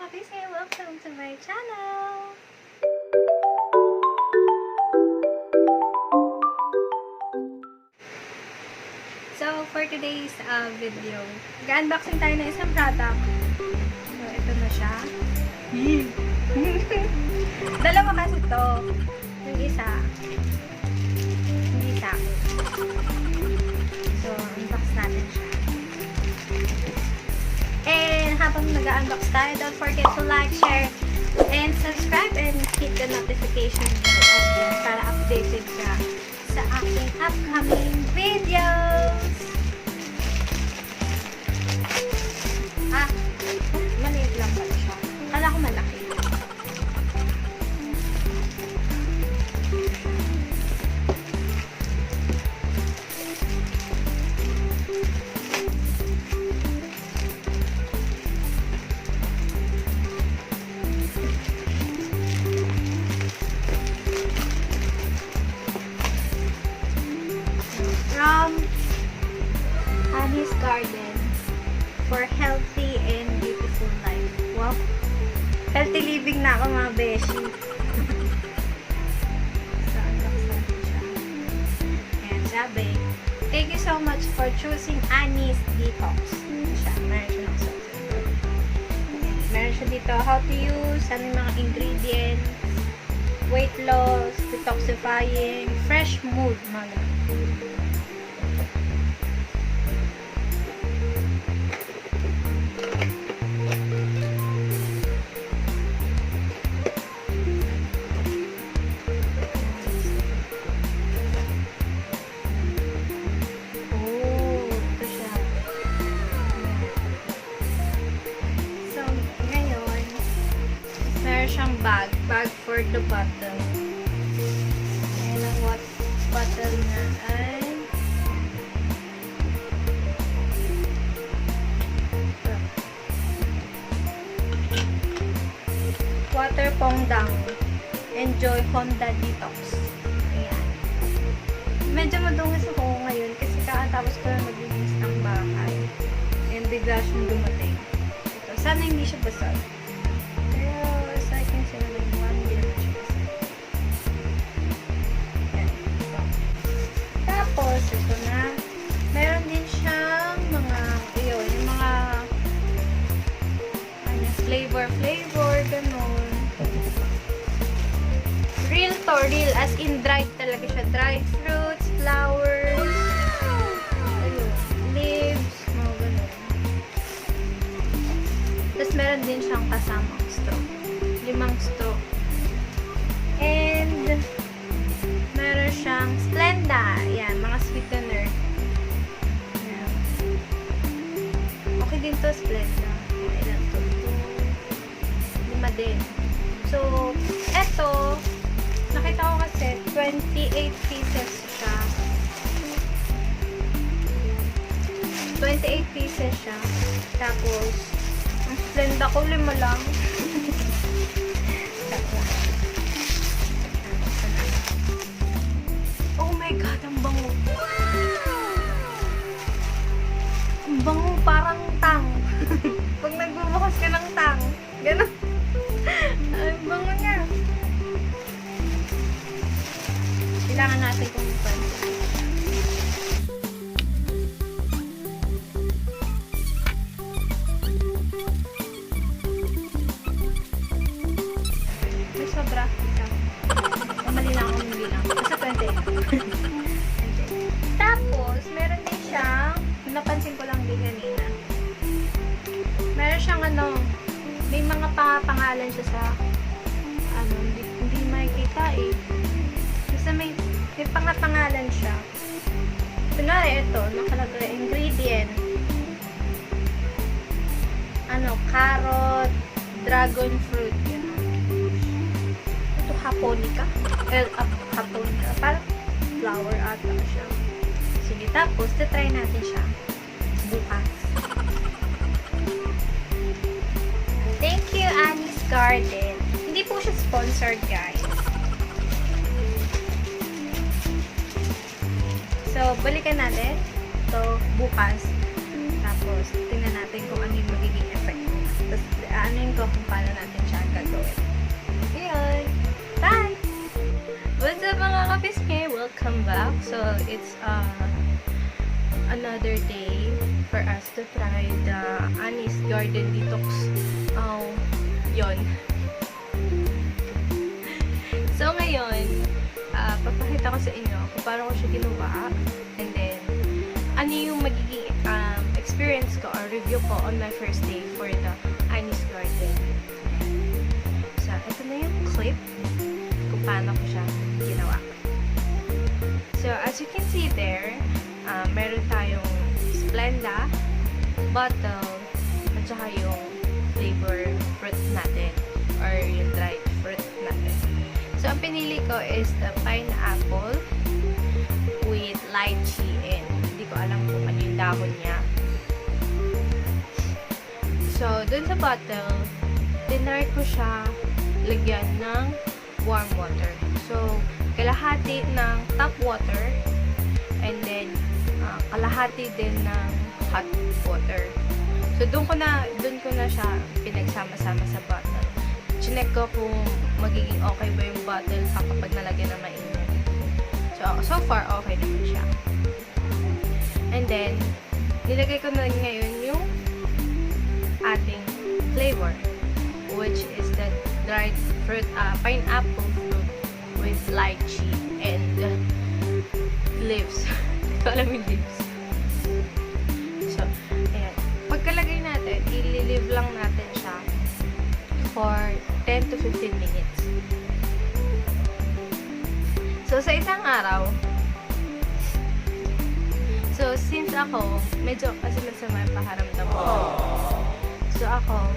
puppies and welcome to my channel! So, for today's video, mag-unboxing tayo ng isang product. So, ito na siya. Dalawa kasi to. Yung isa, hindi sa akin. So, unbox natin siya. And habang nag-unbox tayo, don't forget to like, share, and subscribe, and hit the notification bell para updated ka sa aking upcoming videos. Maliit lang pala siya. Kala ko malaki. From Anie's Garden for healthy and beautiful life. Wow! Healthy living na ako mga beshi. So, unbox natin siya. Ayan, sabi, thank you so much for choosing Anie's Detox. Siya, meron siya ng software. Meron siya dito, how to use, ano yung mga ingredients, weight loss, detoxifying, fresh mood, mga siyang bag for the bottle. Ayan ang bottle na ay water pongdang. Enjoy Honda Detox. Ayan. Medyo madungis ako ngayon kasi kakatapos ko na maglinis ng bahay. And bigla siyang dumating. Ito. Sana hindi siya basag. Tapos, ito na. Meron din siyang mga, yung mga flavor, ganun. Real to real, as in dried talaga siya. Dried fruits, flowers, ayun, leaves, mga ganun. Tapos, meron din siyang kasamang straw. 5 straw. And, meron siyang Splenda. Yan, mga sweetener. Yan. Okay din to, Splenda. Ilan to? 5 din. So, eto, nakita ko kasi 28 pieces siya. 28 pieces siya. Tapos, ang Splenda ko 5 lang. Oh my God, ang bango. Ang bango, parang tang. Pag nagbubukas ka ng tang, gano'n. Ang bango niya. Kailangan natin kung pansin. May sobra. Mali lang akong bilang. Basta 20. Tapos, meron din siyang, napansin ko lang din kanina. Meron siyang may mga pangalan siya sa, hindi makikita eh. Basta may pangalan siya. Kunwari, ito, nakalagay, ingredient. Carrot, dragon fruit, yun. Japonica. Japonica. Parang flower ata siya. Sige, tapos, try natin siya bukas. Thank you, Anie's Garden. Hindi po siya sponsored, guys. So, balikan natin ito bukas. Tapos, tingnan natin kung ano yung magiging effect. Tapos, ano yung ko kung paano natin siya gagawin. Ayan! Bye! What's up mga kapiske? Welcome back! So, it's another day for us to try the Anie's Garden Detox. Yon. So, ngayon, papakita ko sa inyo kung paano ko siya ginawa. And then, ano yung magiging experience ko or review ko on my first day for the Anie's Garden. So, ito na yung clip kung paano ko siya ginawa. So, as you can see there, meron tayong Splenda, bottle, at saka yung flavor fruit natin or yung dried fruit natin. So, ang pinili ko is the pineapple with lychee and hindi ko alam kung ano yung dahon niya. So, dun sa bottle, tinry ko siya lagyan ng warm water. So, kalahati ng tap water and then kalahati din ng hot water. So, dun ko na siya pinagsama-sama sa bottle. Chinek ko kung magiging okay ba yung bottle kapag nalagyan na mainit. So far, okay naman siya. And then, nilagay ko na ngayon yung ating flavor, which is the dried fruit, pineapple fruit with lychee and leaves. Hindi ko alam yung leaves. So, ayan. Pagkalagay natin, ililive lang natin siya for 10 to 15 minutes. So, sa isang araw, so, since ako, medyo kasi masama yung paharamdam ko. So, ako,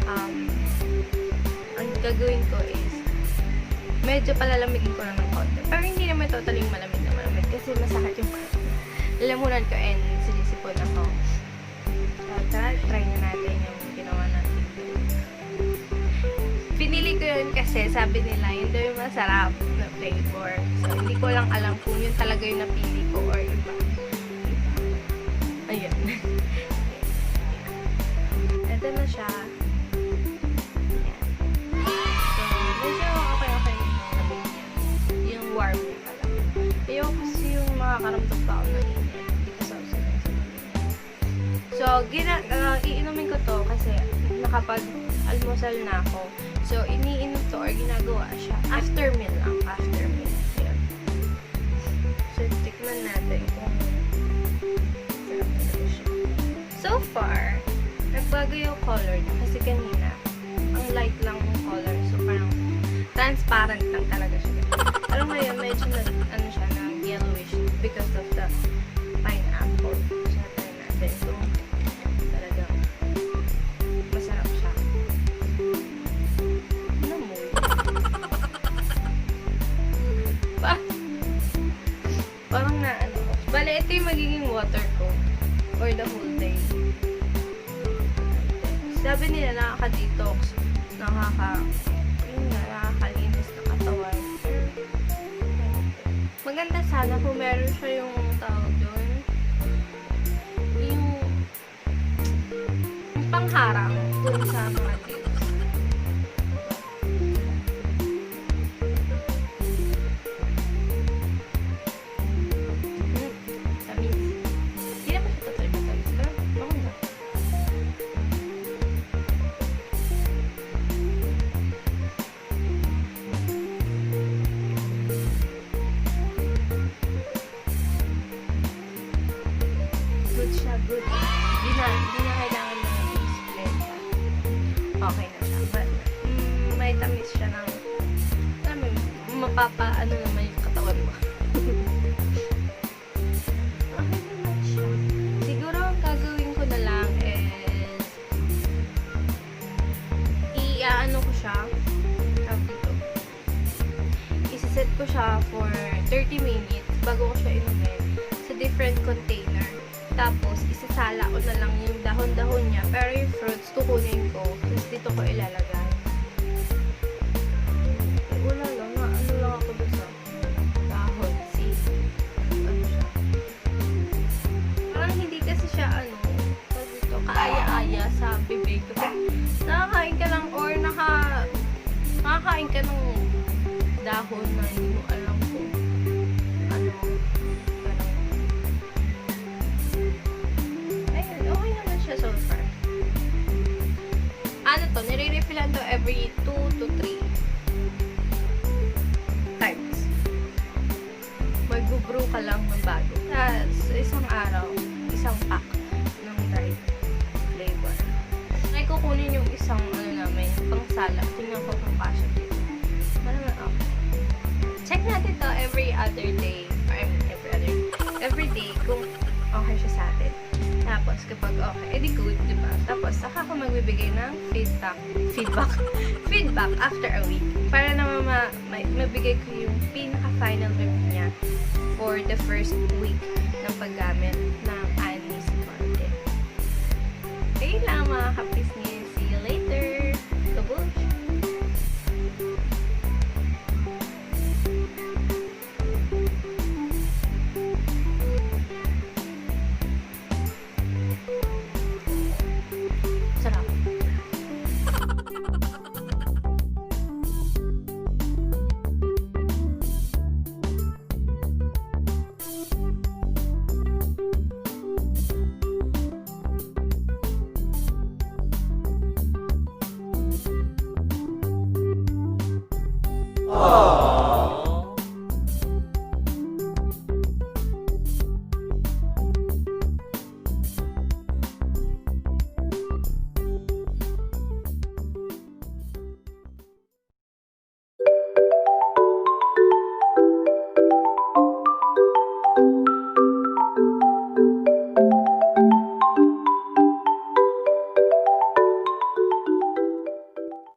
ang gagawin ko is, medyo palalamigin ko lang ng konti. Pero hindi naman totally malamig na malamig kasi masakit yung lalamunan ko and sinisipon ako. So, try na natin yung ginawa natin. Pinili ko yun kasi sabi nila, yun daw yung masarap na flavor. So, hindi ko lang alam kung yun talaga yung napili ko or iba. Ayan. Ito na siya. Ayan. So, medyo okay yung lamig niya. Yung warm pa lang. Ayoko kasi yung makakaramdam pa ako ng init. Hindi ko sabi. So, iinumin ko to kasi nakapag-almusal na ako. So, iniinom to or ginagawa siya after meal lang. After meal. Ayan. So, tikman natin kung sarap talaga siya. So far, nagbago yung color niya kasi kanina, ang light lang yung color. So, parang transparent lang talaga siya. Pero ngayon, medyo siya na yellowish because of the pineapple. So, try natin kung talagang masarap siya. Parang bale, ito yung magiging water ko for the whole day. Sabi nila nakaka-detox, nakakalinis ng katawan. Maganda sana kung meron siya yung tawag doon, yung pangharang dun sa mga tips. Good. Hindi na kailangan na i-split. Okay na siya. But, may tamis siya ng mapapaano naman yung katawan mo. Okay naman siya. Siguro ang gagawin ko na lang is i-ano ko siya dito. Isa-set ko siya for 30 minutes bago ko siya inumin sa different container. Tapos, isasala ko na lang yung dahon-dahon niya. Pero yung fruits, kukunin ko. Tapos, dito ko ilalagay. Wala lang. Ano lang ako doon sa dahon. See? Ano siya? Parang hindi kasi siya, kaaya-aya sa bibig. Nakakain ka lang kumakain ka ng dahon na hindi mo alam kung ano, parang, ayun, okay naman siya so far. Ano to, nire-refillan to every 2 to 3 times. Mag-brew ka lang ng bago. Sa isang araw, isang pack ng dried flavor. Try ko kunin yung isang namin, pang salad. Tingnan ko kung kasya dito. Parang okay. Check natin to every other day. Or I mean, every day kung okay siya sa atin. Tapos, kapag okay, edi good, diba? Tapos, saka ako magbibigay ng feedback after a week. Para naman mabigay ko yung pinaka-final review niya for the first week ng paggamit ng Anie's Garden. Okay lang mga kapisnis. See you later. Kabush! Sarap. Oh.